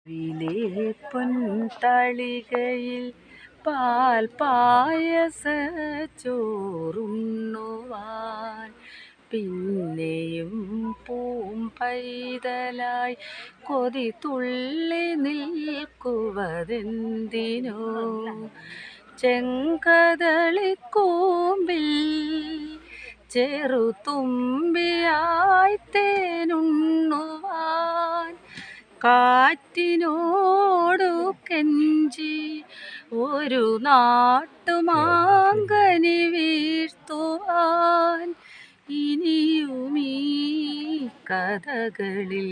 വിലേ പൊൻതളികയിൽ പാൽ പായസ ചോറുണ്ണുവാൻ പിന്നെയും പൈതലായി കൊതി തുള്ളി നിൽക്കുവതെന്തിനോ ചെങ്കദളിക്കൂമ്പിൽ ചെറുതുമ്പിയായി തേനുണ്ണുവാൻ കാറ്റിനോടു കെഞ്ചി ഒരു നാട്ടുമാങ്കനി വീഴ്ത്തുവാൻ ഇനിയുമീ കഥകളിൽ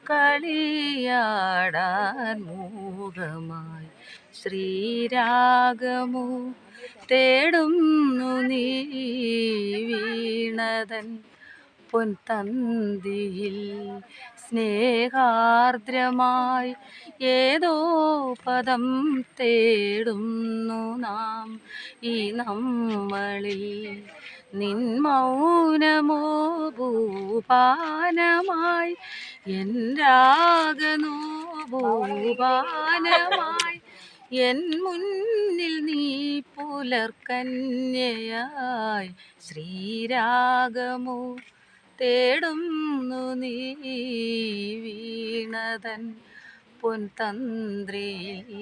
കളിയാടാൻ മൂകമായി ശ്രീരാഗമോ തേടുന്നു നീ വീണതൻ പൊൻതന്തിയിൽ സ്നേഹാർദ്രമായി ഏതോ പദം തേടുന്നു നാം ഈ നമ്മളിൽ നിൻ മൗനമോ ഭൂപാനമായി എൻ രാഗനോ ഭൂപാനമായി എൻ മുന്നിൽ നീ പുലർക്കന്യയായി ശ്രീരാഗമോ തേടുന്നു നീ വീണതൻ പൊൻതന്ത്രിയിൽ